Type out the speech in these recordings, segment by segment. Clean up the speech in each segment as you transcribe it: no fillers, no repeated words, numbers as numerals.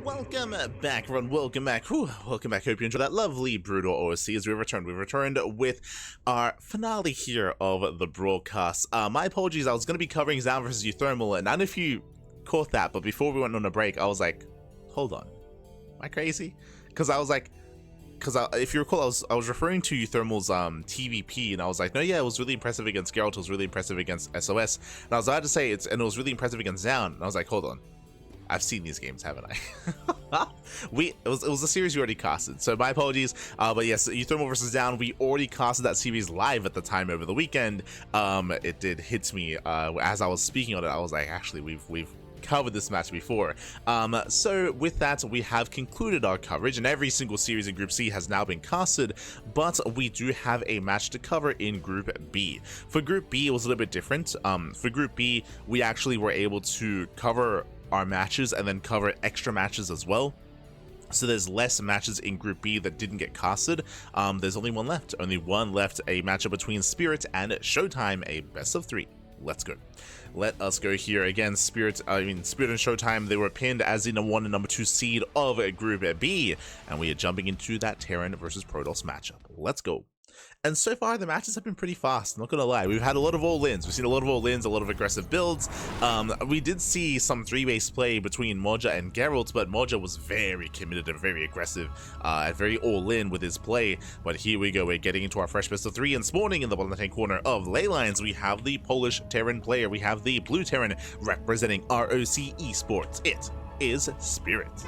welcome back, everyone. Welcome back. Welcome back. Hope you enjoyed that lovely Brutal OSC as we returned. We returned with our finale here of the broadcast. My apologies. I was going to be covering Zan versus HomeStory, and I don't know if you caught that, but before we went on a break, I was like, hold on. Am I crazy? Because if you recall, I was referring to HomeStory's TVP, and I was like, no, yeah, it was really impressive against Geralt. It was really impressive against SOS. And I was about to say it was really impressive against Zan. And I was like, hold on. I've seen these games, haven't I? it was a series we already casted, so my apologies. But yes, HomeStory versus Zan, we already casted that series live at the time over the weekend. It did hit me as I was speaking on it. I was like, actually, we've covered this match before. So with that, we have concluded our coverage, and every single series in Group C has now been casted, but we do have a match to cover in Group B. For Group B, it was a little bit different. For Group B, we actually were able to cover our matches and then cover extra matches as well. So there's less matches in Group B that didn't get casted. There's only one left. Only one left, a matchup between Spirit and ShoWTimE, a best of 3. Let's go. Let us go here. Again, Spirit and ShoWTimE, they were pinned as the number 1 and number 2 seed of Group B, and we are jumping into that Terran versus Protoss matchup. Let's go. And so far, the matches have been pretty fast, not gonna lie. We've had a lot of all-ins. We've seen a lot of all-ins, a lot of aggressive builds. We did see some 3-base play between Moja and Geralt, but Moja was very committed and very aggressive, very all-in with his play. But here we go, we're getting into our fresh best of 3, and spawning in the bottom left-hand corner of Leylines, we have the Polish Terran player. We have the blue Terran representing ROC Esports. It is Spirit.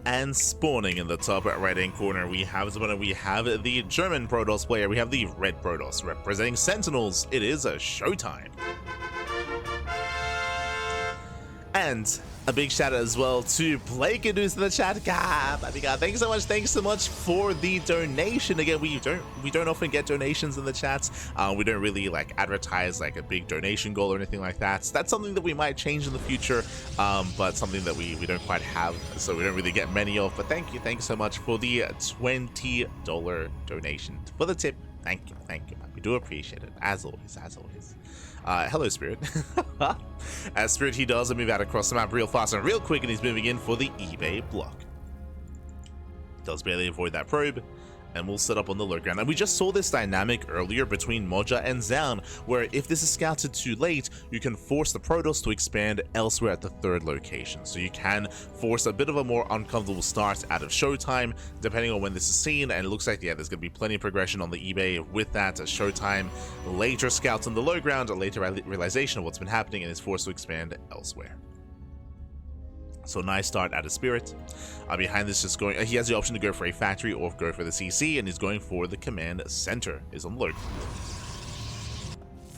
And spawning in the top right-hand corner, we have the German Protoss player. We have the red Protoss representing Sentinels. It is a ShoWTimE. And a big shout out as well to Blake who's in the chat. God, my God, thanks so much for the donation. Again, we don't often get donations in the chats. We don't really like advertise like a big donation goal or anything like that. So that's something that we might change in the future, but something that we don't quite have, so we don't really get many of. But thanks so much for the $20 donation. For the tip, thank you, we do appreciate it as always. Hello, Spirit. As Spirit, he does move out across the map real fast and real quick, and he's moving in for the eBay block. Does barely avoid that probe, and we'll set up on the low ground. And we just saw this dynamic earlier between Moja and Zan, where if this is scouted too late, you can force the Protoss to expand elsewhere at the 3rd location. So you can force a bit of a more uncomfortable start out of ShoWTimE, depending on when this is seen. And it looks like, yeah, there's going to be plenty of progression on the eBay with that. ShoWTimE later scouts on the low ground, a later realization of what's been happening, and is forced to expand elsewhere. So nice start out of Spirit. Behind this, just going, he has the option to go for a factory or go for the CC, and he's going for the command center. Is on low.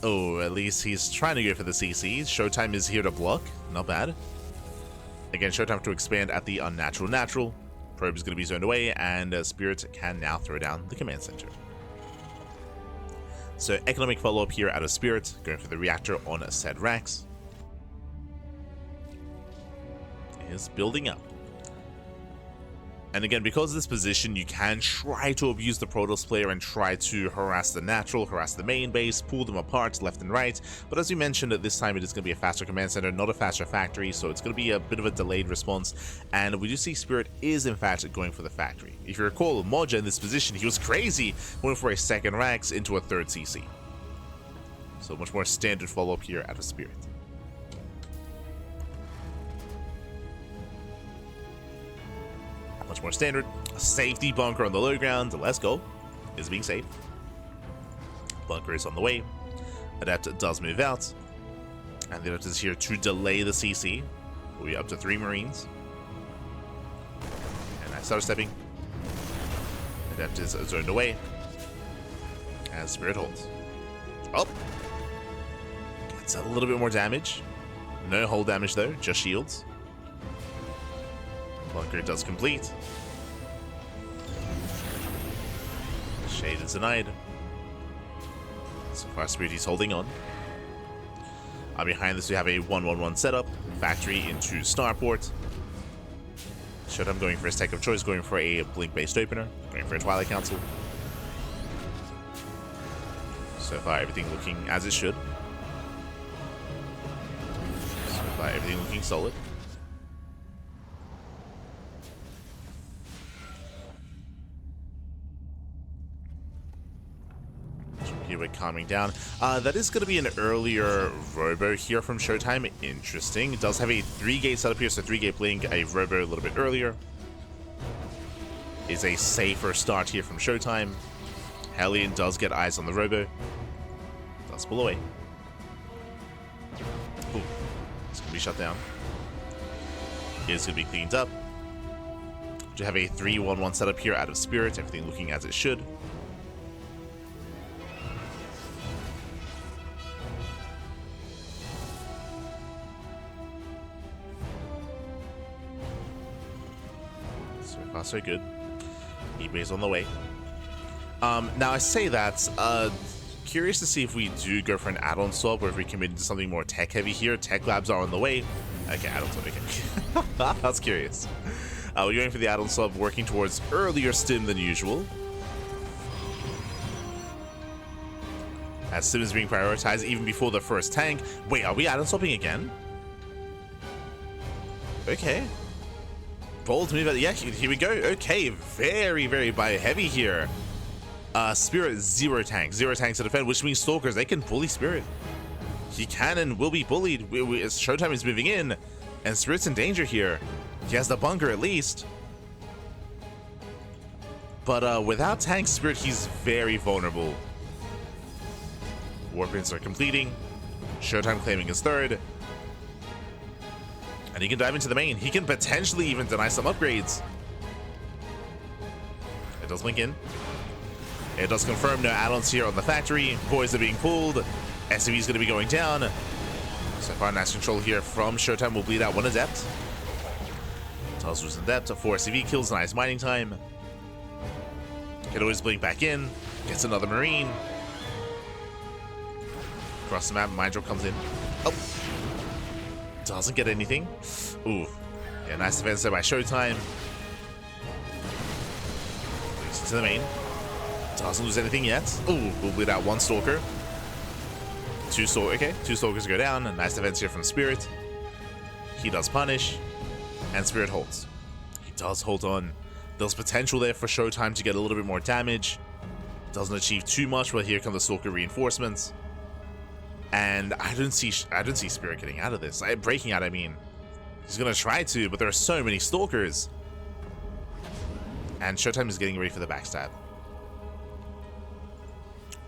Oh, at least he's trying to go for the CC. ShoWTimE is here to block. Not bad. Again, ShoWTimE to expand at the unnatural natural. Probe is going to be zoned away, and Spirit can now throw down the command center. So economic follow-up here out of Spirit, going for the reactor on said racks. Is building up. And again, because of this position, you can try to abuse the Protoss player and try to harass the natural, harass the main base, pull them apart left and right. But as we mentioned, at this time it is going to be a faster command center, not a faster factory, so it's going to be a bit of a delayed response. And we do see Spirit is in fact going for the factory. If you recall, Moja in this position, he was crazy, going for a 2nd racks into a 3rd CC. So much more standard follow-up here out of Spirit. Much more standard. Safety bunker on the low ground. Let's go. Is being safe. Bunker is on the way. Adapter does move out. And the Adapter is here to delay the CC. We'll be up to 3 Marines. And I start stepping. Adapter is zoned away. As Spirit holds. Oh! It's a little bit more damage. No hull damage though, just shields. Bunker does complete. Shade is denied. So far, Spirit is holding on. Behind this, we have a 1-1-1 setup. Factory into Starport. ShoWTimE going for his tech of choice, going for a blink-based opener, going for a Twilight Council. So far, everything looking as it should. So but everything looking solid. Here we're calming down. That is going to be an earlier Robo here from ShoWTimE. Interesting. It does have a 3-gate setup here, so 3-gate blink, a Robo a little bit earlier. Is a safer start here from ShoWTimE. Hellion does get eyes on the Robo. Does pull away. Ooh, it's going to be shut down. It's going to be cleaned up. We have a 3-1-1 setup here out of Spirit. Everything looking as it should. So far, so good. eBay's on the way. Now I say that, curious to see if we do go for an add-on swap or if we commit to something more tech-heavy here. Tech labs are on the way. Okay, add-on swap, okay. I was curious. We're going for the add-on swap, working towards earlier stim than usual. As stim is being prioritized even before the first tank. Wait, are we add-on swapping again? Okay. Bold move, yeah, here we go. Okay, very, very bio-heavy here. Spirit, 0 tanks. 0 tanks to defend, which means Stalkers, they can bully Spirit. He can and will be bullied. As ShoWTimE is moving in, and Spirit's in danger here. He has the bunker at least. But without tanks, Spirit, he's very vulnerable. Warpins are completing. ShoWTimE claiming his 3rd. And he can dive into the main. He can potentially even deny some upgrades. It does blink in. It does confirm no add-ons here on the factory. Boys are being pulled. SCV is going to be going down. So far, nice control here from ShoWTimE. Will bleed out 1 Adept. Does lose Adept. 4 SCV kills. Nice mining time. Can always blink back in. Gets another Marine. Across the map, Mind Drop comes in. Oh! Doesn't get anything. Ooh. Yeah, nice defense there by ShoWTimE. Leads into the main. Doesn't lose anything yet. Ooh, we'll bleed out 1 Stalker. 2 Stalkers, okay. 2 Stalkers go down. A nice defense here from Spirit. He does punish. And Spirit holds. He does hold on. There's potential there for ShoWTimE to get a little bit more damage. Doesn't achieve too much, but here come the Stalker reinforcements. And I don't see Spirit getting out of this. Breaking out, I mean. He's gonna try to, but there are so many Stalkers. And ShoWTimE is getting ready for the backstab.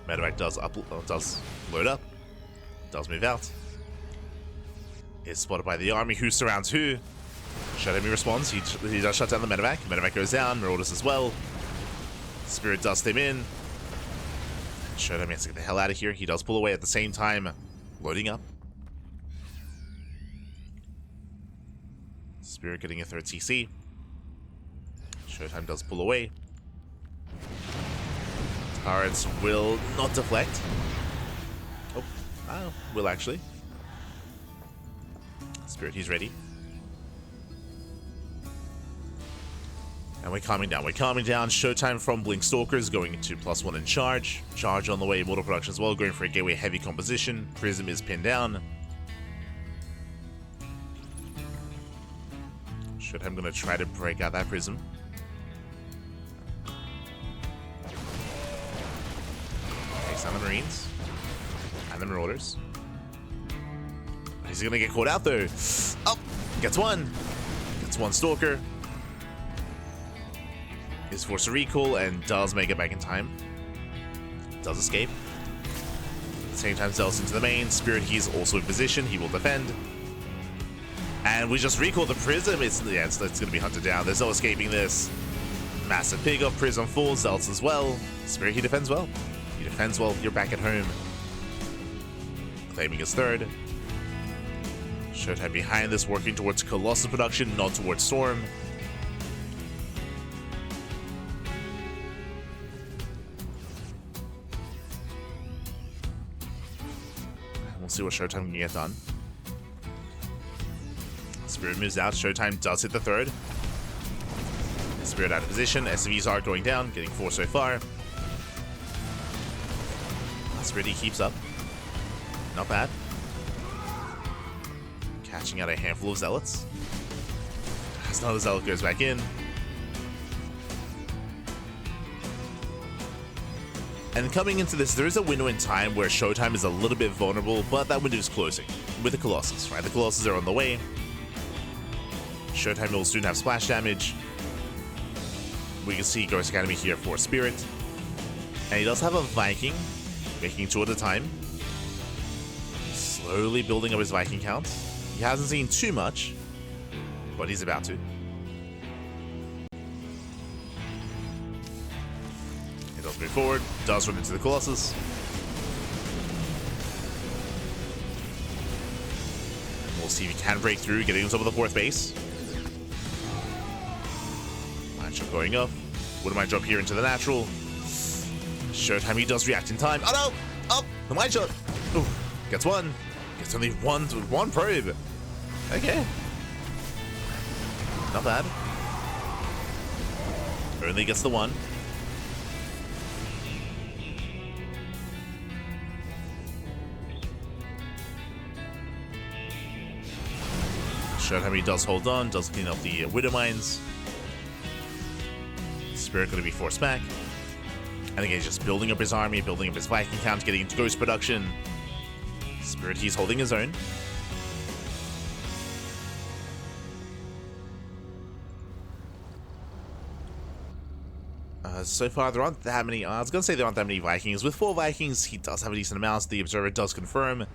Medevac does load up. Does move out. Is spotted by the army, who surrounds who. ShoWTimE responds. He does shut down the Medevac. Medevac goes down. Marauders as well. Spirit does stim in. ShoWTimE has to get the hell out of here. He does pull away at the same time. Loading up. Spirit getting a 3rd TC. ShoWTimE does pull away. Turrets will not deflect. Oh, will actually. Spirit, he's ready. And we're calming down. We're calming down. ShoWTimE from Blink Stalkers going into +1 in charge. Charge on the way. Immortal Production as well. Going for a gateway heavy composition. Prism is pinned down. ShoWTimE going to try to break out that Prism. Takes down the Marines. And the Marauders. He's going to get caught out though. Oh! Gets 1. Gets 1 Stalker. Is forced to recall and does make it back in time. Does escape. At the same time, Zel's into the main. Spirit, he's also in position. He will defend. And we just recall the Prism. It's going to be hunted down. There's no escaping this. Massive pig off. Prism falls. Zel's as well. Spirit, he defends well. He defends well. You're back at home. Claiming his 3rd. ShoWTimE behind this, working towards Colossus production, not towards Storm. See what ShoWTimE can get done. Spirit moves out. ShoWTimE does hit the 3rd. Spirit out of position. SCVs are going down, getting 4 so far. Spirit, he keeps up. Not bad. Catching out a handful of zealots. As another zealot goes back in. And coming into this, there is a window in time where ShoWTimE is a little bit vulnerable, but that window is closing with the Colossus, right? The Colossus are on the way. ShoWTimE will soon have splash damage. We can see Ghost Academy here for Spirit. And he does have a Viking, making 2 at a time. Slowly building up his Viking count. He hasn't seen too much, but he's about to. He does move forward, does run into the Colossus. We'll see if he can break through, getting on top of the 4th base. Mine shot going up. Wouldn't mind drop here into the natural. ShoWTimE, he does react in time. Oh no! Oh, the mine shot. Ooh, gets one. Gets only one probe. Okay. Not bad. Only gets the one. ShoWTimE, he does hold on, does clean up the Widow Mines. Spirit going to be forced back. And again, just building up his army, building up his Viking count, getting into ghost production. Spirit, he's holding his own. So far, there aren't that many. I was going to say there aren't that many Vikings. With 4 Vikings, he does have a decent amount. The Observer does confirm.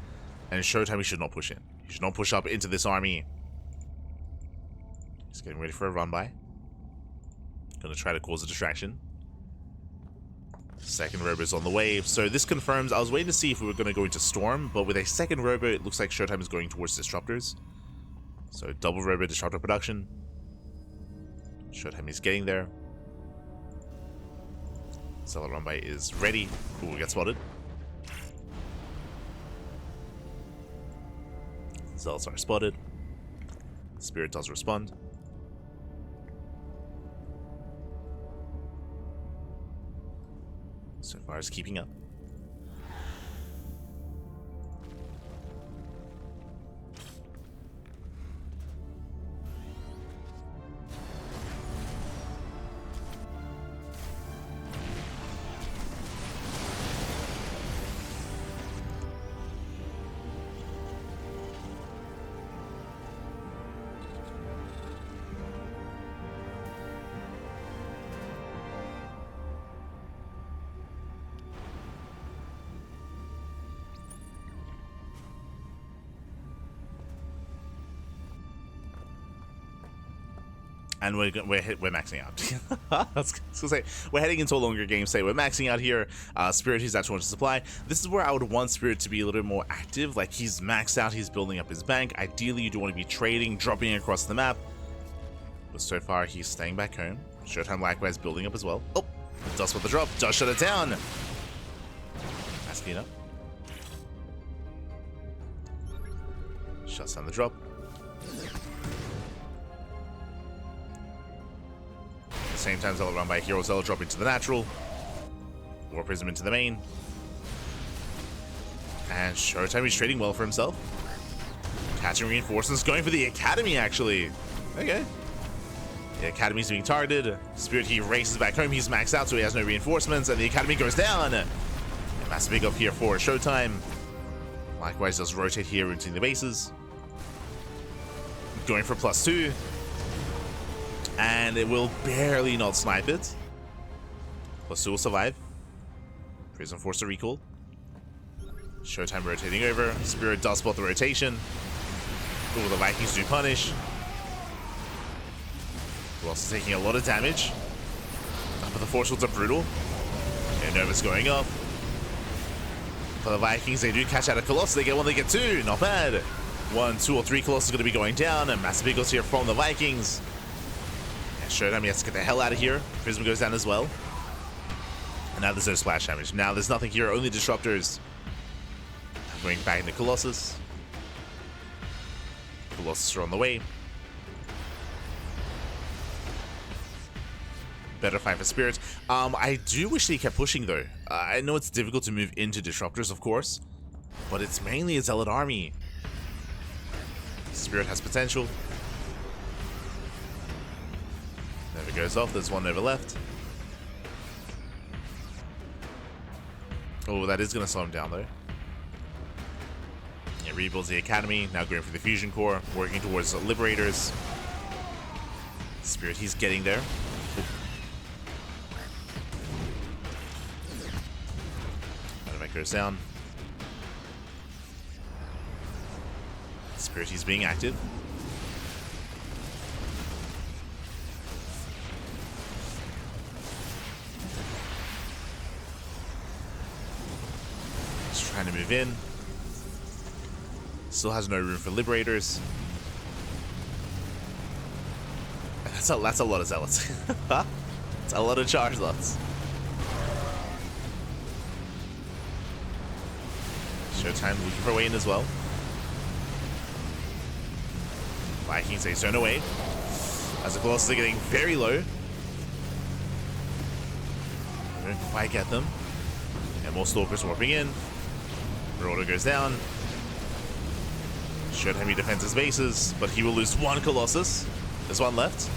And ShoWTimE, he should not push in. He should not push up into this army. He's getting ready for a run by. Going to try to cause a distraction. Second robo is on the way. So this confirms. I was waiting to see if we were going to go into Storm. But with a second robo, it looks like ShoWTimE is going towards Disruptors. So double robo Disruptor production. ShoWTimE is getting there. Zealot run by is ready. Ooh, we get spotted. Zealots are spotted. Spirit does respond. So far as keeping up. And we're maxing out. I was gonna say, we're heading into a longer game state. We're maxing out here. Spirit, he's at 200 supply. This is where I would want Spirit to be a little bit more active. Like, he's maxed out, he's building up his bank. Ideally, you do want to be trading, dropping across the map. But so far, he's staying back home. ShoWTimE likewise building up as well. Oh, does spot the drop, does shut it down. Nice cleanup. Shuts down the drop. Same time, Zealot run by Hero Zealot drop into the natural. War Prism into the main. And ShoWTimE is trading well for himself. Catching reinforcements, going for the Academy actually. Okay. The Academy's being targeted. Spirit, he races back home, he's maxed out so he has no reinforcements, and the Academy goes down. A massive big up here for ShoWTimE. Likewise does rotate here into the bases. Going for +2. And it will barely not snipe it. +2 will survive. Prism forced to recall. ShoWTimE rotating over. Spirit does spot the rotation. Ooh, the Vikings do punish. Colossus taking a lot of damage. But the force shields are brutal. And Nova's going up. For the Vikings, they do catch out a Colossus. They get 1, they get 2. Not bad. 1, 2, or 3 Colossus going to be going down. And massive eagles here from the Vikings. ShoWTimE has to get the hell out of here. Prism goes down as well. And now there's no splash damage. Now there's nothing here, only disruptors. Going back into Colossus. Colossus are on the way. Better fight for Spirits. I do wish they kept pushing though. I know it's difficult to move into disruptors, of course. But it's mainly a Zealot army. Spirit has potential. Nova goes off. There's one Nova left. Oh, that is going to slow him down, though. Yeah, rebuilds the Academy. Now going for the Fusion Core. Working towards the Liberators. Spirit, he's getting there. Nova goes down. Spirit, he's being active. Just trying to move in. Still has no room for Liberators. That's a lot of Zealots. It's a lot of charge lots. ShoWTimE looking for a way in as well. Vikings, they turn away. As the Colossus are getting very low. They don't quite get them. And more Stalkers warping in. Marauder goes down. ShoWTimE defends his bases, but he will lose one Colossus. There's one left.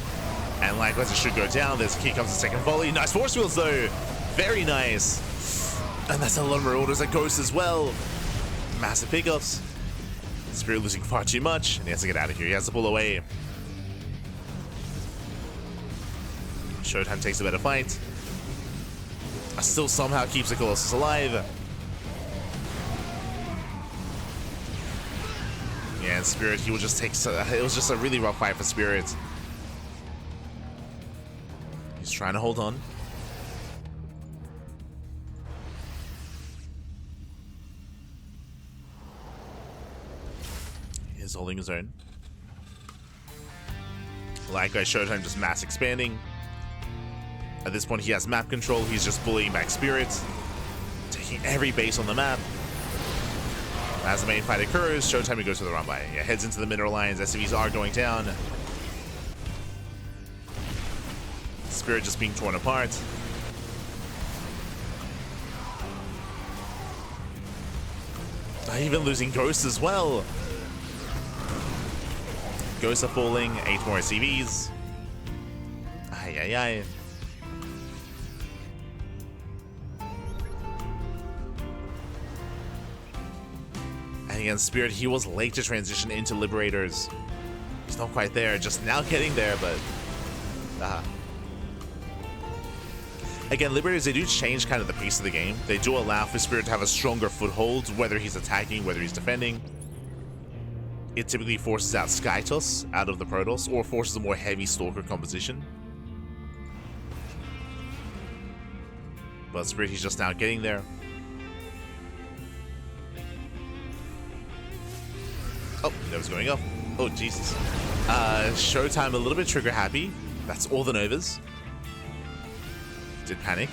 And likewise, it should go down. There's here comes the second volley. Nice force fields, though. Very nice. And that's a lot of Marauders that Ghost as well. Massive pickups. Spirit losing far too much, and he has to get out of here. He has to pull away. ShoWTimE takes a better fight. Still somehow keeps the Colossus alive. Yeah, and Spirit, he will just take... it was just a really rough fight for Spirit. He's trying to hold on. He's holding his own. Likewise, ShoWTimE just mass expanding. At this point, he has map control. He's just bullying back Spirit, taking every base on the map. As the main fight occurs, ShoWTimE goes for the run by. Yeah, heads into the mineral lines. SCVs are going down. Spirit just being torn apart. Even losing Ghosts as well. Ghosts are falling. 8 more SCVs. Ay, ay, ay. And again, Spirit, he was late to transition into Liberators. He's not quite there, just now getting there, but... Again, Liberators, they do change kind of the pace of the game. They do allow for Spirit to have a stronger foothold, whether he's attacking, whether he's defending. It typically forces out Skytoss out of the Protoss, or forces a more heavy Stalker composition. But Spirit, he's just now getting there. Oh, that was going off. Oh, Jesus. ShoWTimE a little bit trigger happy. That's all the Novas. Did panic.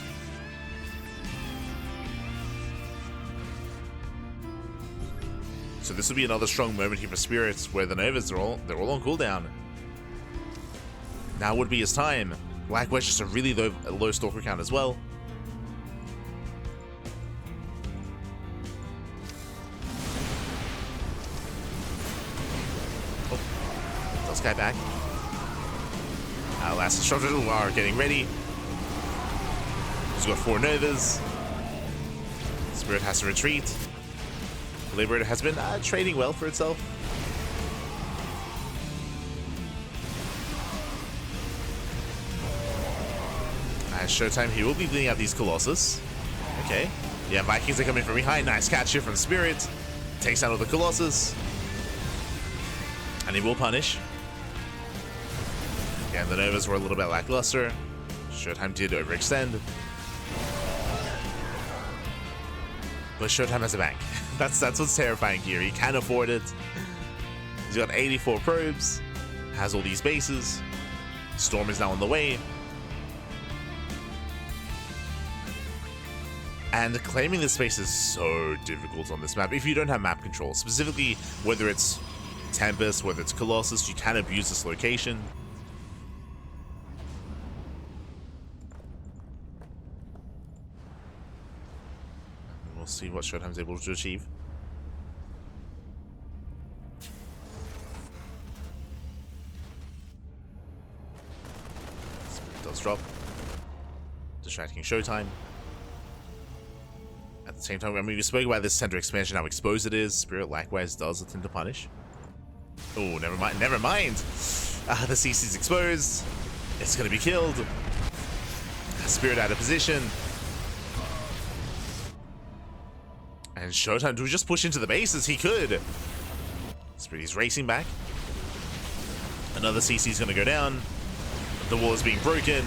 So this would be another strong moment here for Spirits, where the Novas are all on cooldown. Now would be his time. Likewise, just a really low Stalker count as well. Oh, does guy back. Last Instructor are getting ready. He's got 4 Novas. Spirit has to retreat. Liberator has been trading well for itself. As ShoWTimE, he will be bleeding out these Colossus. Okay. Yeah, Vikings are coming from behind. Nice catch here from Spirit. Takes out all the Colossus. And he will punish. Again, the Novas were a little bit lackluster. ShoWTimE did overextend. But ShoWTimE has a bank. That's what's terrifying here. He can afford it. He's got 84 probes. Has all these bases. Storm is now on the way. And claiming this space is so difficult on this map if you don't have map control. Specifically, whether it's Tempest, whether it's Colossus, you can abuse this location. We'll see what ShoWTimE's able to achieve. does drop. Distracting ShoWTimE. At the same time, I mean, we spoke about this center expansion, how exposed it is. Spirit likewise does attempt to punish. Oh, never mind. Never mind. The CC's exposed. It's going to be killed. Spirit out of position. And ShoWTimE, do we just push into the bases? He could. Spirit, he's racing back. Another CC's going to go down. The wall is being broken.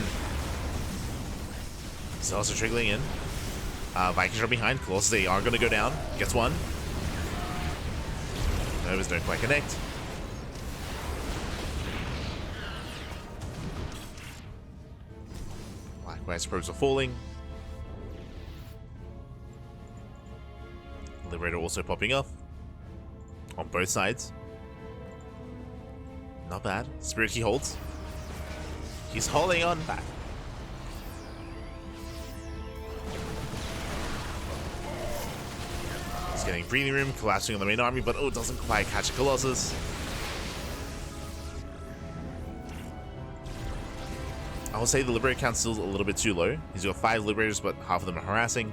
Cells are trickling in. Vikings are behind. Colossus, they are going to go down. Gets one. Novas don't quite connect. Likewise, probes are falling. Liberator also popping up. On both sides. Not bad. Spirit, he holds. He's holding on back. He's getting breathing room, collapsing on the main army, but oh, doesn't quite catch a Colossus. I will say the Liberator count's still a little bit too low. He's got 5 Liberators, but half of them are harassing.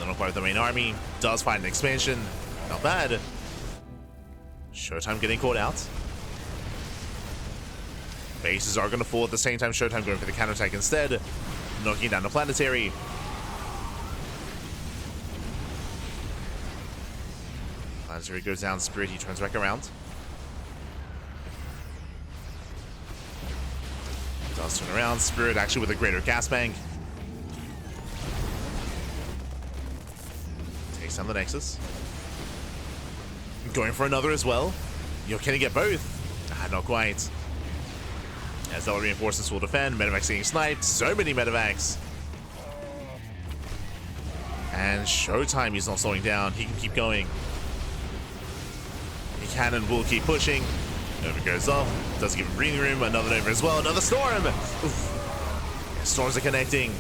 Not quite with the main army. Does find an expansion. Not bad. ShoWTimE getting caught out. Bases are going to fall at the same time. ShoWTimE going for the counterattack instead. Knocking down the planetary. Planetary goes down. Spirit, he turns back around. Does turn around. Spirit actually with a greater gas bank. Takes down the Nexus. Going for another as well. Yo, can he get both? Not quite. As Zealot reinforcements will defend. Medevacs getting sniped. So many Medevacs. And ShoWTimE, he's not slowing down. He can keep going. He can and will keep pushing. Nova goes off. Does give him breathing room. Another Nova as well. Another Storm. Oof. Storms are connecting.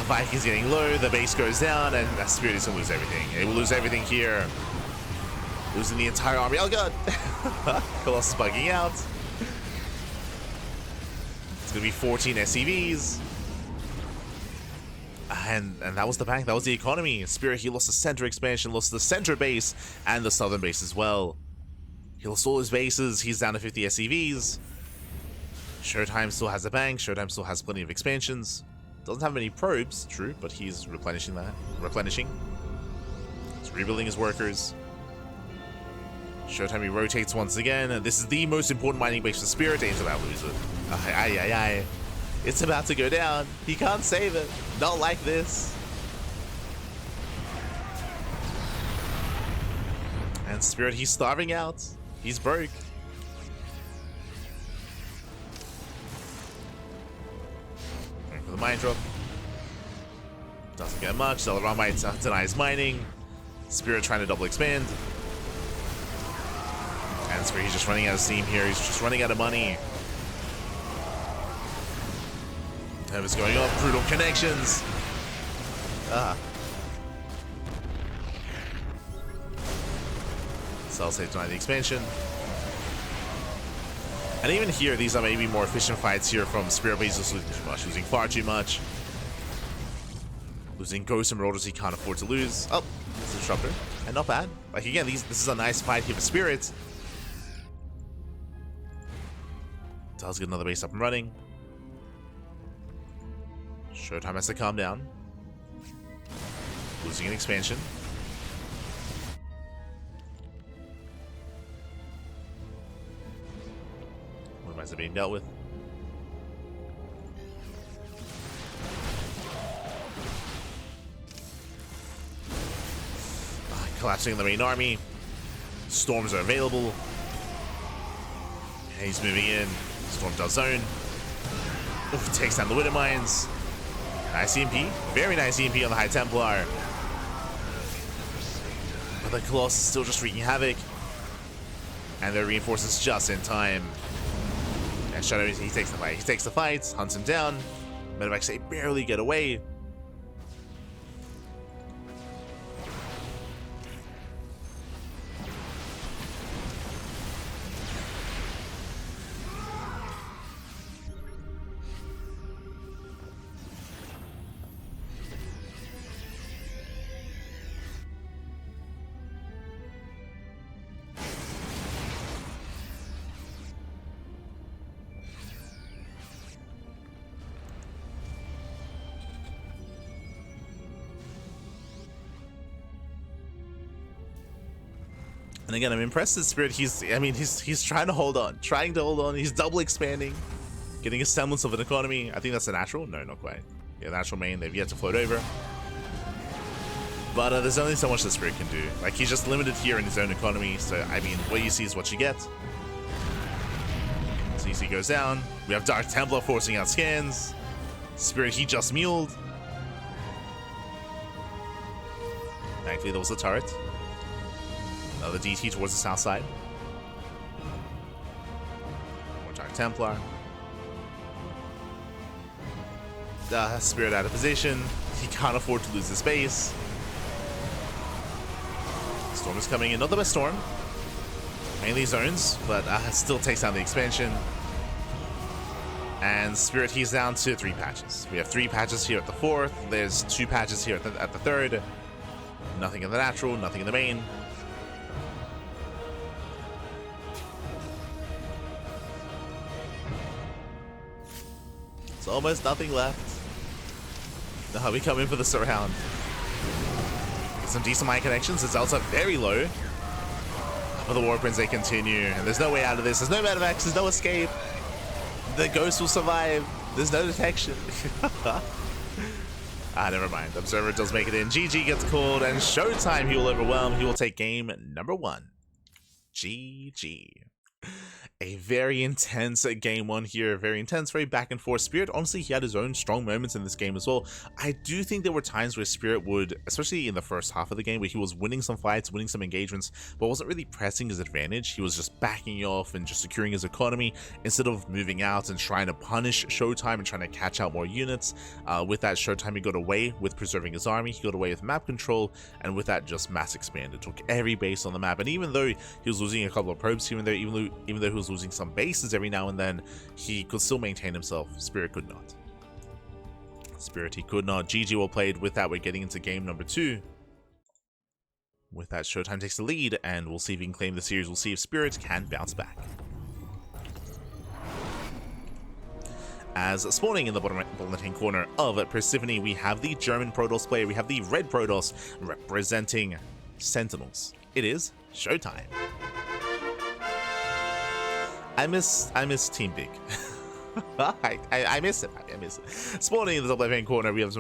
Vikings getting low. The base goes down. And Spirit is going to lose everything. It will lose everything here. Losing the entire army. Oh god. Colossus bugging out. It's going to be 14 SCVs. And that was the bank. That was the economy. Spirit, he lost the center expansion, lost the center base, and the southern base as well. He lost all his bases. He's down to 50 SCVs. ShoWTimE still has a bank. ShoWTimE still has plenty of expansions. Doesn't have many probes, true, but he's replenishing that. He's rebuilding his workers. ShoWTimE, he rotates once again. This is the most important mining base for Spirit. Aims about to lose it. It's about to go down. He can't save it. Not like this. And Spirit, he's starving out. He's broke. Going for the mine drop. Doesn't get much. Zealot might deny his mining. Spirit trying to double expand. And Spirit, he's just running out of steam here. He's just running out of money. Nova's going off. Brutal connections. Cell safe deny the expansion. And even here, these are maybe more efficient fights here from Spirit, but he's just losing too much. Losing far too much. Losing Ghosts and Marauders he can't afford to lose. Oh, it's a Disruptor. And not bad. Like, again, this is a nice fight here for Spirit. Does get another base up and running. ShoWTimE has to calm down. Losing an expansion. What might have being dealt with? Collapsing in the main army. Storms are available. And he's moving in. Storm does zone. Oof, takes down the Widow Mines. Nice EMP. Very nice EMP on the High Templar. But the Colossus is still just wreaking havoc. And the reinforcements just in time. And Shadow, he takes the fight. He takes the fight, hunts him down. Medevacs, they barely get away. And again, I'm impressed with Spirit. He's trying to hold on. He's double expanding, getting a semblance of an economy. I think that's the natural. No, not quite. Yeah, natural main. They've yet to float over. But there's only so much that Spirit can do. Like, he's just limited here in his own economy. So, I mean, what you see is what you get. CC goes down. We have Dark Templar forcing out scans. Spirit, he just muled. Thankfully, there was a turret. Another DT towards the south side. More Dark Templar. Spirit out of position. He can't afford to lose his base. Storm is coming in. Not the best Storm. Mainly zones, but still takes down the expansion. And Spirit, he's down to 3 patches. We have 3 patches here at the 4th. There's 2 patches here at the 3rd. Nothing in the natural, nothing in the main. It's almost nothing left. Now we come in for the surround. Get some decent mine connections. It's also very low. For the Warprints, they continue. And there's no way out of this. There's no medevacs. There's no escape. The ghost will survive. There's no detection. Never mind. Observer does make it in. GG gets called. And ShoWTimE, he will overwhelm. He will take game number 1. GG. A very intense game 1 here, very intense, very back and forth. Spirit, honestly, he had his own strong moments in this game as well. I do think there were times where Spirit would, especially in the first half of the game, where he was winning some fights, winning some engagements, but wasn't really pressing his advantage. He was just backing you off and just securing his economy instead of moving out and trying to punish ShoWTimE and trying to catch out more units. With that, ShoWTimE, he got away with preserving his army, he got away with map control, and with that, just mass expanded, took every base on the map. And even though he was losing a couple of probes here and there, even though he was losing some bases every now and then, he could still maintain himself. Spirit could not. Spirit, he could not. GG well played. With that, we're getting into game number 2. With that, ShoWTimE takes the lead, and we'll see if he can claim the series. We'll see if Spirit can bounce back. As spawning in the bottom left-hand corner of Persephone, we have the German Protoss player. We have the red Protoss representing Sentinels. It is ShoWTimE. I miss Team Big. I miss it. I miss it. Spawning in the top left-hand corner, we have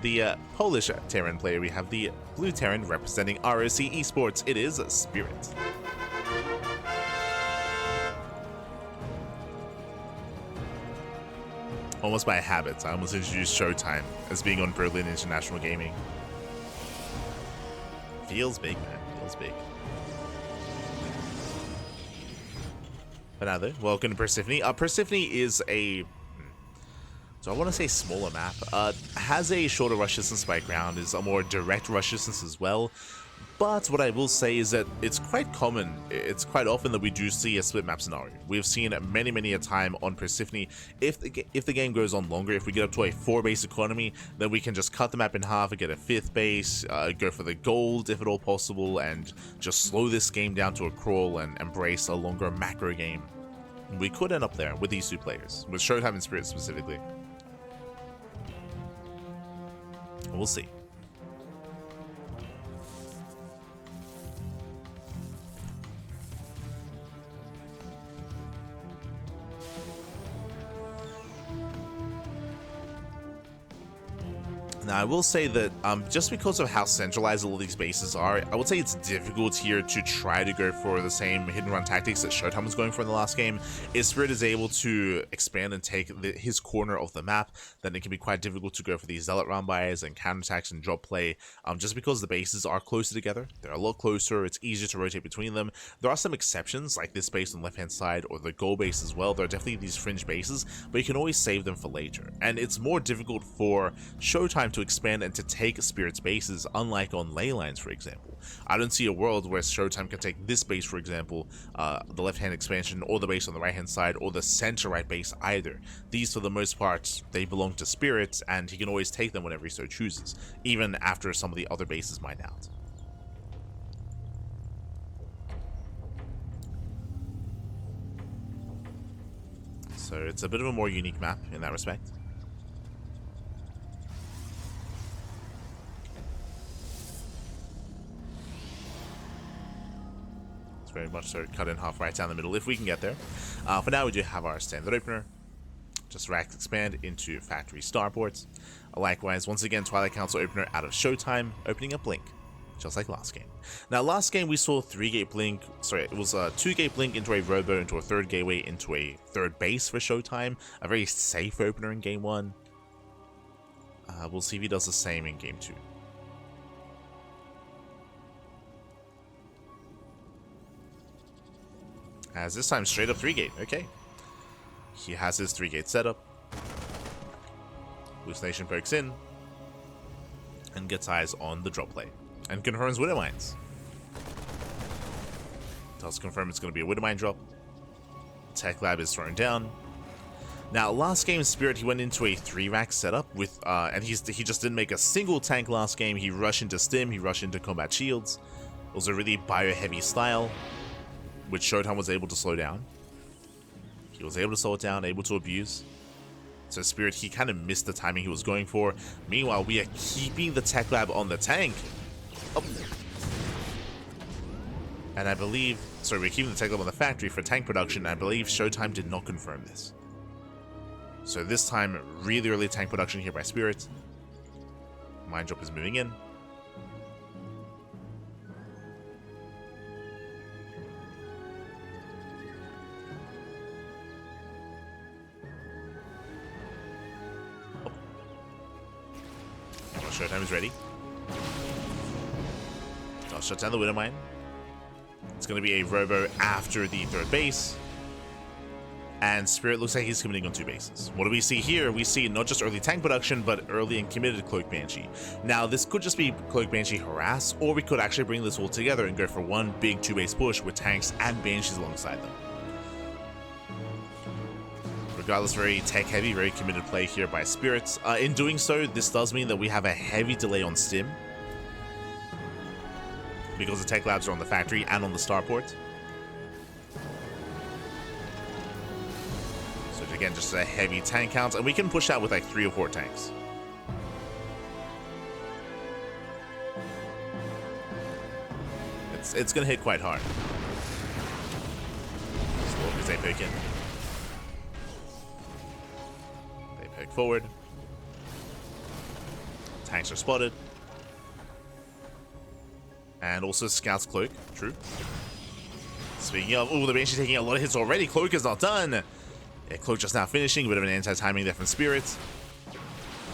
the Polish Terran player. We have the blue Terran representing ROC Esports. It is Spirit. Almost by habit, I almost introduced ShoWTimE as being on Berlin International Gaming. Feels big, man. Feels big. But now though, welcome to Persephone. Persephone is a, so I want to say smaller map. Has a shorter rush distance by ground, is a more direct rush distance as well. But what I will say is that it's quite common, it's quite often that we do see a split map scenario. We've seen many a time on Persephone. If the game goes on longer, if we get up to a 4-base economy, then we can just cut the map in half and get a 5th base, go for the gold if at all possible, and just slow this game down to a crawl and embrace a longer macro game. We could end up there with these 2 players, with ShoWTimE and Spirit specifically. We'll see. Now, I will say that just because of how centralized all of these bases are, I would say it's difficult here to try to go for the same hidden run tactics that ShoWTimE was going for in the last game. If Spirit is able to expand and take his corner of the map, then it can be quite difficult to go for these zealot round buys and counterattacks and drop play, just because the bases are closer together. They're a lot closer, it's easier to rotate between them. There are some exceptions, like this base on the left-hand side or the goal base as well. There are definitely these fringe bases, but you can always save them for later. And it's more difficult for ShoWTimE to expand and to take Spirit's bases, unlike on ley lines, for example. I don't see a world where ShoWTimE can take this base, for example, the left-hand expansion, or the base on the right-hand side, or the center-right base either. These, for the most part, they belong to Spirit, and he can always take them whenever he so chooses, even after some of the other bases mine out. So it's a bit of a more unique map in that respect. It's very much so cut in half right down the middle if we can get there. For now, we do have our standard opener. Just racks expand into factory starports. Likewise, once again, Twilight Council opener out of ShoWTimE, opening up Blink, just like last game. Now, last game we saw 3-gate Blink, sorry, it was a 2-gate Blink into a Robo, into a 3rd gateway, into a 3rd base for ShoWTimE. A very safe opener in game 1. We'll see if he does the same in game 2. As this time, straight up 3-gate, okay. He has his 3-gate setup. Hallucination pokes in and gets eyes on the drop play and confirms Widow Mines. Does confirm it's going to be a Widow Mine drop. Tech Lab is thrown down. Now, last game, Spirit, he went into a 3-rack setup with, and he just didn't make a single tank last game. He rushed into Stim, he rushed into Combat Shields. It was a really bio-heavy style, which ShoWTimE was able to slow down. He was able to slow it down, able to abuse. So Spirit, he kind of missed the timing he was going for. Meanwhile, we are keeping the Tech Lab on the tank. Oh. And I believe, sorry, we're keeping the Tech Lab on the factory for tank production. I believe ShoWTimE did not confirm this. So this time, really early tank production here by Spirit. Mine drop is moving in. ShoWTimE is ready. I'll shut down the Widow Mine. It's going to be a Robo after the 3rd base. And Spirit looks like he's committing on 2 bases. What do we see here? We see not just early tank production, but early and committed Cloak Banshee. Now, this could just be Cloak Banshee harass, or we could actually bring this all together and go for one big 2-base push with tanks and Banshees alongside them. Regardless, very tech-heavy, very committed play here by Spirits. In doing so, this does mean that we have a heavy delay on Stim, because the Tech Labs are on the factory and on the starport. So again, just a heavy tank count, and we can push out with like 3 or 4 tanks. It's gonna hit quite hard. As they poke in. They poke forward. Tanks are spotted. And also Scout's Cloak, true. Speaking of, oh, the Banshee's taking a lot of hits already. Cloak is not done. Yeah, Cloak just now finishing. A bit of an anti-timing there from Spirit.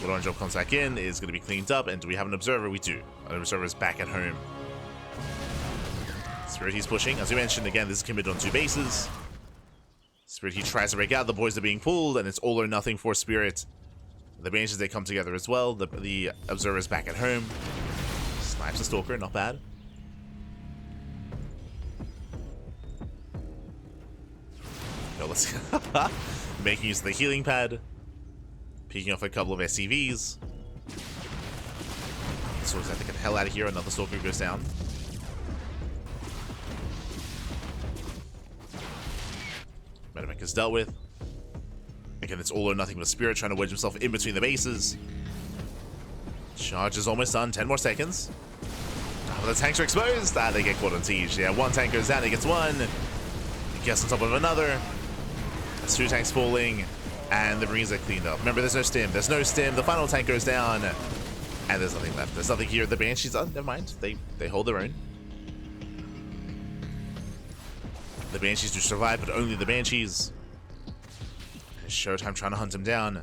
Good orange job comes back in, is going to be cleaned up. And do we have an Observer? We do. An Observer is back at home. Spirit, he's pushing. As we mentioned, again, this is committed on 2 bases. Spirit, he tries to break out. The boys are being pulled, and it's all or nothing for Spirit. The Banshees, they come together as well. The Observer is back at home. Snipes a Stalker, not bad. Yo, let's making use of the healing pad, picking off a couple of SCVs. Swords have to get the hell out of here. Another Stalker goes down. Medevac is dealt with. Again, it's all or nothing with Spirit trying to wedge himself in between the bases. Charge is almost done. 10 more seconds. Oh, the tanks are exposed. They get caught on siege. Yeah, 1 tank goes down. He gets 1. He gets on top of another. That's 2 tanks falling. And the Marines are cleaned up. Remember, there's no stim. There's no stim. The final tank goes down. And there's nothing left. There's nothing here. The Banshees, oh, never mind. They hold their own. The Banshees do survive, but only the Banshees. It's ShoWTimE trying to hunt him down.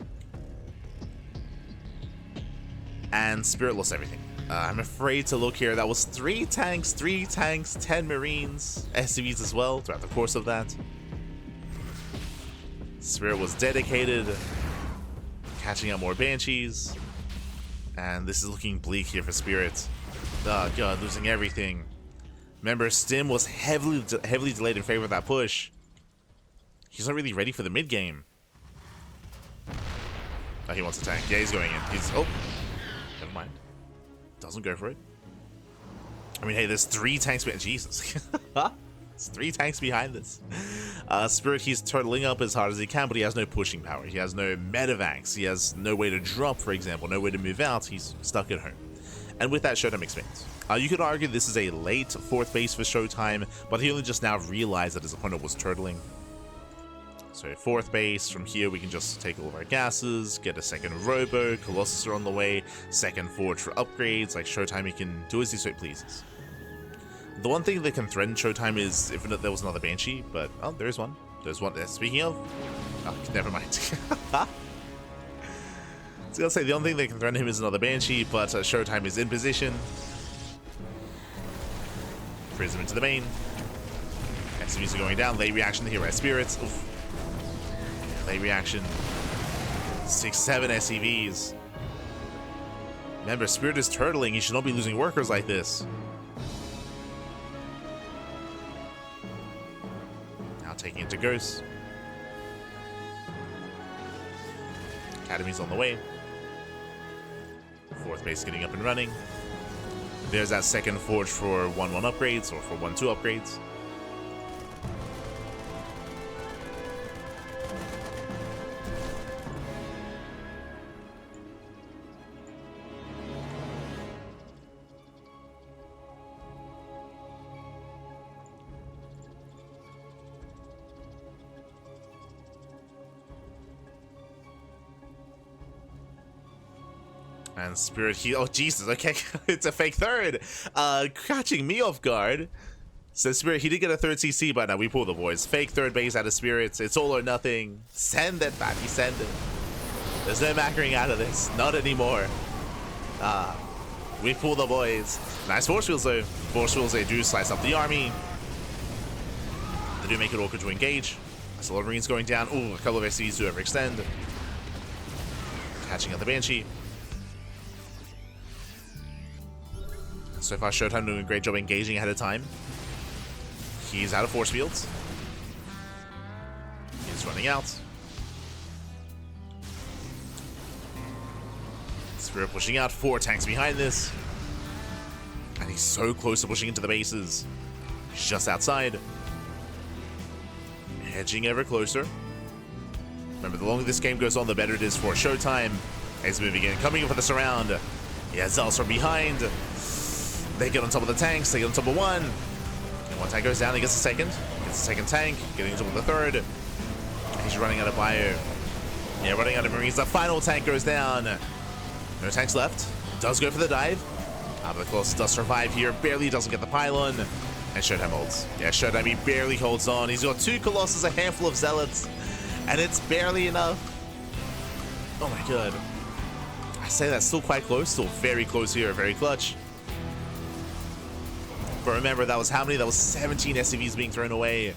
And Spirit lost everything. I'm afraid to look here. That was 3 tanks, 10 Marines, SCVs as well throughout the course of that. Spirit was dedicated, catching up more Banshees. And this is looking bleak here for Spirit. Oh god, losing everything. Remember, Stim was heavily delayed in favor of that push. He's not really ready for the mid game. Oh, he wants to tank. Yeah, he's going in. Oh, never mind. Doesn't go for it. I mean, hey, there's 3 tanks behind. Jesus. There's 3 tanks behind this. Spirit, he's turtling up as hard as he can, but he has no pushing power. He has no medevacs. He has no way to drop, for example, no way to move out. He's stuck at home. and with that, ShoWTimE expands. You could argue this is a late 4th base for ShoWTimE, but he only just now realized that his opponent was turtling. So 4th base, from here we can just take all of our gases, get a 2nd Robo, Colossus are on the way, 2nd Forge for upgrades. Like ShoWTimE, he can do as he so pleases. The one thing that can threaten ShoWTimE is if there was another Banshee, but oh, there's one. There's one. Speaking of, oh, never mind. I was gonna say the only thing that can threaten him is another Banshee, but ShoWTimE is in position. Prism into the main. SCVs are going down. Late reaction here by Spirits. Oof. Late reaction. 6-7 SCVs. Remember, Spirit is turtling. He should not be losing workers like this. Now taking it to Ghost. Academy's on the way. 4th base getting up and running. There's that 2nd Forge for 1-1 upgrades, or for 1-2 upgrades. And Spirit heal. Oh, Jesus. Okay. It's a fake 3rd. Catching me off guard. So Spirit, he did get a 3rd CC, but now we pull the boys. Fake 3rd base out of Spirits. It's all or nothing. Send it, Batty. Send it. There's no macroing out of this. Not anymore. We pull the boys. Nice force fields, though. Force fields, they do slice up the army. They do make it awkward to engage. There's a lot of Marines going down. Ooh, a couple of SCs do overextend. Catching out the Banshee. So far, ShoWTimE doing a great job engaging ahead of time. He's out of force fields. He's running out. Spirit pushing out, 4 tanks behind this. And he's so close to pushing into the bases. He's just outside. Hedging ever closer. Remember, the longer this game goes on, the better it is for ShoWTimE. He's moving in, coming in for the surround. He has Zealots from behind. They get on top of the tanks, they get on top of one. And one tank goes down, he gets the 2nd. Gets the 2nd tank, getting on top of the 3rd. He's running out of bio. Yeah, running out of Marines. The final tank goes down. No tanks left. Does go for the dive. But the Colossus does survive here. Barely doesn't get the pylon. And ShoWTimE holds. Yeah, ShoWTimE, he barely holds on. He's got 2 Colossus, a handful of Zealots. And it's barely enough. Oh my god. I say that's still quite close. Still very close here. Very clutch. But remember, that was how many? That was 17 SCVs being thrown away.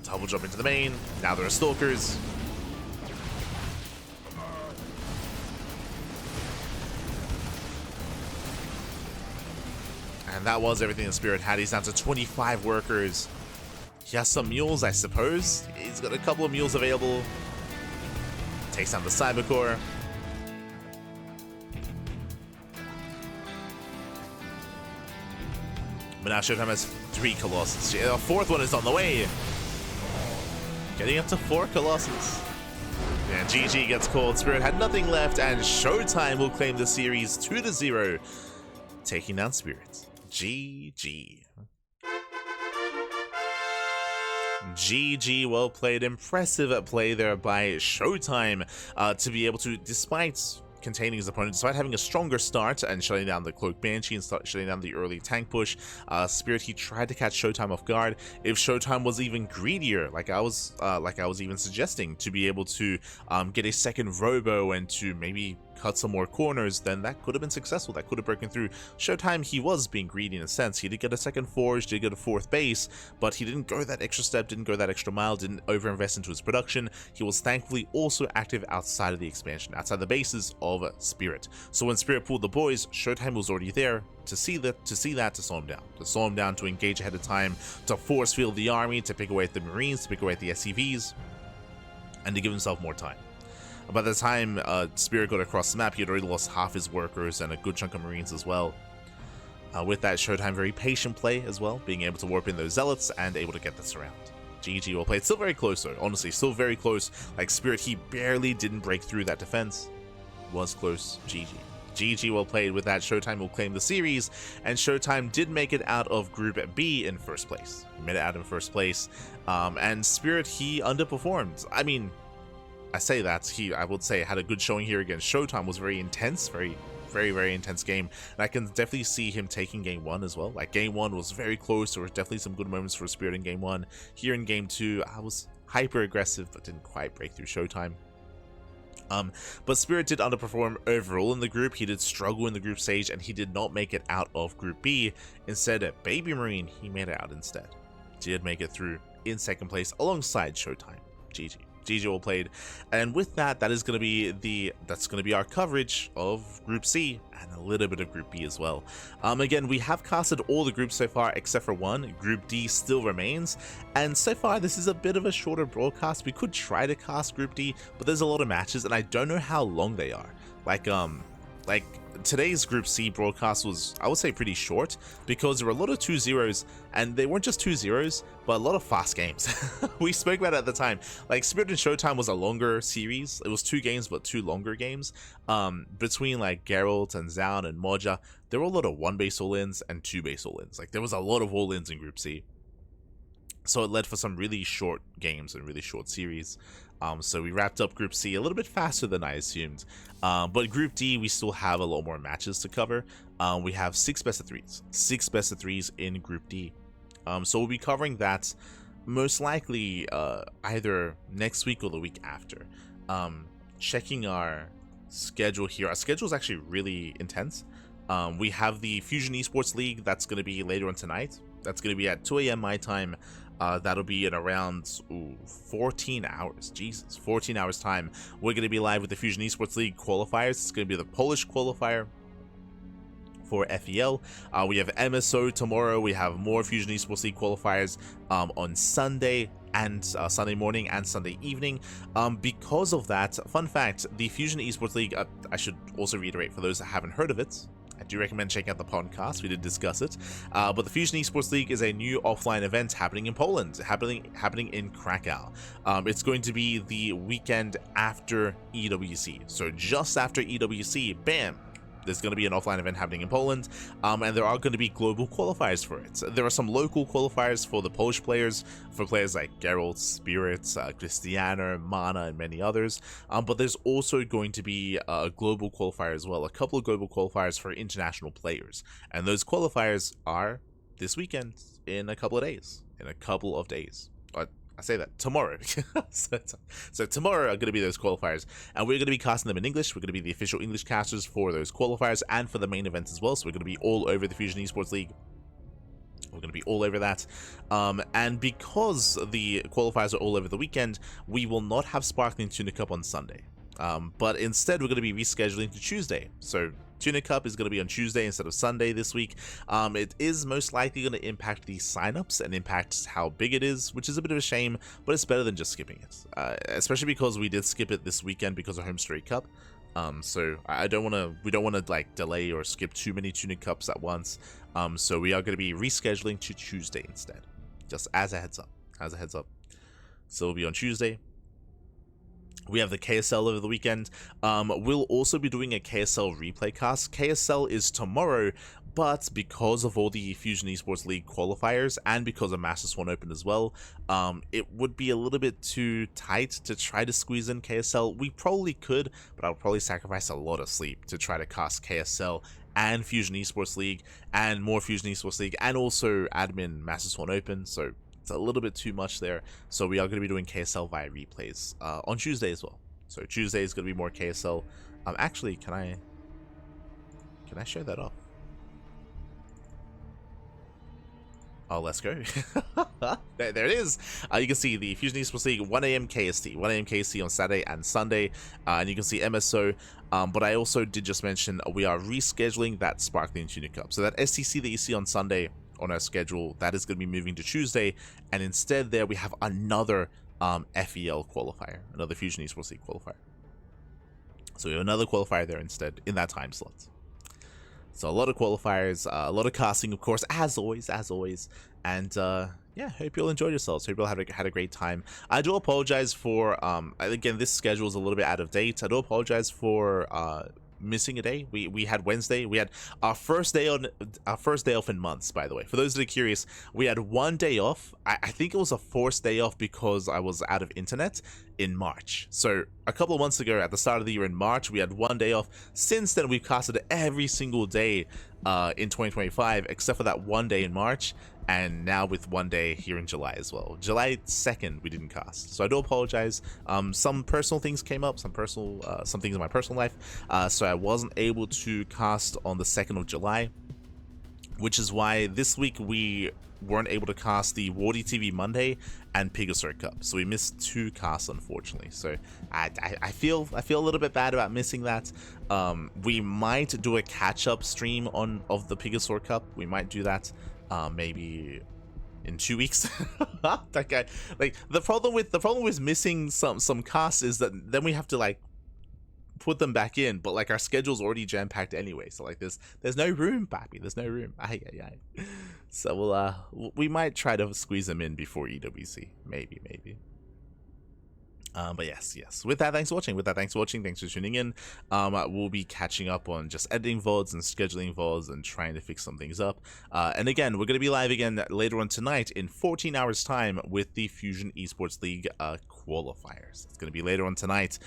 Double jump into the main. Now there are Stalkers. And that was everything that Spirit had. He's down to 25 workers. He has some mules, I suppose. He's got a couple of mules available. Takes down the Cybercore. But now ShoWTimE has 3 Colossus. A 4th one is on the way. Getting up to 4 Colossus. And GG gets called. Spirit had nothing left, and ShoWTimE will claim the series 2-0, taking down Spirit. GG. GG, well played. Impressive play there by ShoWTimE to be able to, despite containing his opponent, despite having a stronger start and shutting down the Cloak Banshee and shutting down the early tank push, Spirit, he tried to catch ShoWTimE off guard. If ShoWTimE was even greedier, like I was even suggesting, to be able to get a 2nd Robo and to maybe cut some more corners, then that could have been successful. That could have broken through. ShoWTimE, he was being greedy in a sense. He did get a 2nd Forge, did get a 4th base, but he didn't go that extra step, didn't go that extra mile, didn't overinvest into his production. He was thankfully also active outside of the expansion, outside the bases of Spirit. So when Spirit pulled the boys, ShoWTimE was already there to see that, to slow him down, to engage ahead of time, to force field the army, to pick away at the Marines, to pick away at the SCVs, and to give himself more time. By the time Spirit got across the map, he had already lost half his workers and a good chunk of Marines as well. With that, ShoWTimE very patient play as well, being able to warp in those Zealots and able to get this around. GG, well played. Still very close though, honestly, still very close. Like Spirit, he barely didn't break through that defense. Was close. GG. GG well played with that. ShoWTimE will claim the series, and ShoWTimE did make it out of Group B in first place. He made it out in first place, and Spirit, he underperformed. I mean, I say that, I would say had a good showing here against ShoWTimE, was very intense, very intense game, and I can definitely see him taking game 1 as well. Like, game 1 was very close. There were definitely some good moments for Spirit in game 1. Here in game 2, I was hyper aggressive but didn't quite break through ShoWTimE. But Spirit did underperform overall in the group. He did struggle in the group stage, and he did not make it out of Group B. Instead, Baby Marine, he made it out instead. Did make it through in second place alongside ShoWTimE. GG. GG well played. And with that, that's going to be our coverage of Group C and a little bit of Group B as well. Again, we have casted all the groups so far except for one. Group D still remains, and so far this is a bit of a shorter broadcast. We could try to cast Group D, but there's a lot of matches and I don't know how long they are. Like today's Group C broadcast was, I would say, pretty short because there were a lot of 2-0s, and they weren't just 2-0s, but a lot of fast games. We spoke about it at the time. Like, Spirit and ShoWTimE was a longer series. It was 2 games, but 2 longer games. Between like Geralt and Zaun and Moja, there were a lot of 1-base all-ins and 2-base all-ins. Like, there was a lot of all-ins in Group C. So it led for some really short games and really short series. So we wrapped up Group C a little bit faster than I assumed. But Group D, we still have a lot more matches to cover. We have 6 best-of-3s. 6 best-of-3s in Group D. So we'll be covering that most likely either next week or the week after. Checking our schedule here. Our schedule is actually really intense. We have the Fusion Esports League that's going to be later on tonight. That's going to be at 2 a.m. my time. That'll be in around 14 hours. Jesus, 14 hours time. We're going to be live with the Fusion Esports League qualifiers. It's going to be the Polish qualifier for FEL. We have MSO tomorrow. We have more Fusion Esports League qualifiers on Sunday and Sunday morning and Sunday evening. Because of that, fun fact, the Fusion Esports League, I should also reiterate for those that haven't heard of it, I do recommend checking out the podcast. We did discuss it. But the Fusion Esports League is a new offline event happening in Poland, happening in Krakow. It's going to be the weekend after EWC. So just after EWC, bam, there's going to be an offline event happening in Poland, and there are going to be global qualifiers for it. There are some local qualifiers for the Polish players, for players like Geralt, Spirit, Cristiano, Mana, and many others, but there's also going to be a global qualifier as well, a couple of global qualifiers for international players, and those qualifiers are this weekend in a couple of days. I say that tomorrow. so tomorrow are going to be those qualifiers, and we're going to be casting them in English. We're going to be the official English casters for those qualifiers and for the main event as well. So we're going to be all over the Fusion Esports League. We're going to be all over that. And because the qualifiers are all over the weekend, we will not have Sparkling Tuna Cup on Sunday. But instead, we're going to be rescheduling to Tuesday. So Tuna Cup is going to be on Tuesday instead of Sunday this week. It is most likely going to impact the signups and impact how big it is, which is a bit of a shame, but it's better than just skipping it. Especially because we did skip it this weekend because of HomeStory Cup. So we don't want to like delay or skip too many Tuna Cups at once. So we are going to be rescheduling to Tuesday instead, just as a heads up. So it'll be on Tuesday. We have the KSL over the weekend. We'll also be doing a KSL replay cast. KSL is tomorrow, but because of all the Fusion Esports League qualifiers and because of Masters 1 Open as well, it would be a little bit too tight to try to squeeze in KSL. We probably could, but I'll probably sacrifice a lot of sleep to try to cast KSL and Fusion Esports League and more Fusion Esports League and also admin Masters 1 Open, so a little bit too much there. So we are going to be doing KSL via replays on Tuesday as well. So Tuesday is going to be more KSL. Actually, can I show that off? Oh, let's go. there it is. You can see the Fusion Esports League 1 a.m. KST, 1 a.m. KST on Saturday and Sunday, and you can see MSO. But I also did just mention we are rescheduling that Sparkling Tuna Cup. So that STC that you see on Sunday on our schedule, that is going to be moving to Tuesday, and instead there we have another FEL qualifier, another Fusion Esports League qualifier. So we have another qualifier there instead in that time slot. So a lot of qualifiers, a lot of casting, of course, as always, and yeah, hope you all enjoyed yourselves. Hope you all had a great time. I do apologize for again, this schedule is a little bit out of date. I do apologize for missing a day. We had Wednesday. We had our first day off in months, by the way. For those that are curious, we had one day off. I think it was a forced day off because I was out of internet in March. So a couple of months ago, at the start of the year in March, we had one day off. Since then, we've casted every single day in 2025, except for that one day in March. And now with one day here in July as well. July 2nd, we didn't cast. So I do apologize. Some personal things came up, some things in my personal life. So I wasn't able to cast on the 2nd of July, which is why this week we weren't able to cast the Wardy TV Monday and Pegasus Cup. So we missed 2 casts, unfortunately. So I feel a little bit bad about missing that. We might do a catch-up stream of the Pegasus Cup. We might do that. Maybe in 2 weeks. That guy, like, the problem with missing some casts is that then we have to like put them back in, but like our schedule's already jam-packed anyway, so like there's no room, papi, there's no room. Ay. So we might try to squeeze them in before EWC, maybe. But yes. With that, thanks for watching. Thanks for tuning in. We'll be catching up on just editing VODs and scheduling VODs and trying to fix some things up. And again, we're going to be live again later on tonight in 14 hours time with the Fusion Esports League qualifiers. It's going to be later on tonight.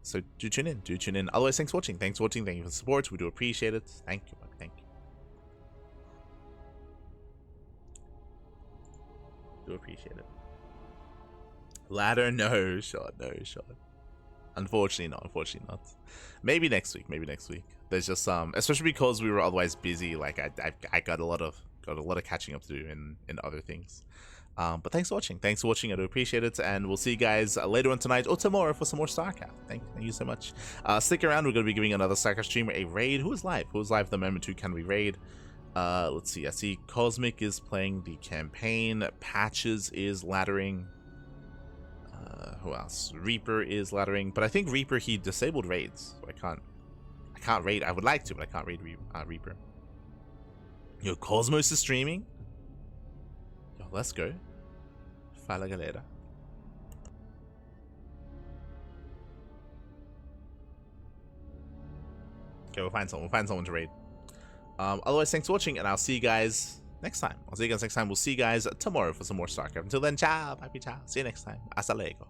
So do tune in. Otherwise, thanks for watching. Thank you for the support. We do appreciate it. Thank you. Do appreciate it. Ladder, no shot. Unfortunately not. Maybe next week. There's just especially because we were otherwise busy. Like I got a lot of catching up to do in other things. But thanks for watching. I do appreciate it, and we'll see you guys later on tonight or tomorrow for some more StarCraft. Thank you so much. Stick around. We're going to be giving another StarCraft streamer a raid. Who is live at the moment? Who can we raid? Let's see. I see Cosmic is playing the campaign. Patches is laddering. Who else? Reaper is laddering, but I think Reaper, he disabled raids, so I can't raid. I would like to, but I can't raid Reaper. Yo, Cosmos is streaming. Yo, let's go. Fala galera. Okay, we'll find someone to raid. Otherwise, thanks for watching, and I'll see you guys next time. We'll see you guys tomorrow for some more StarCraft. Until then, ciao, papi, ciao. See you next time. Hasta luego.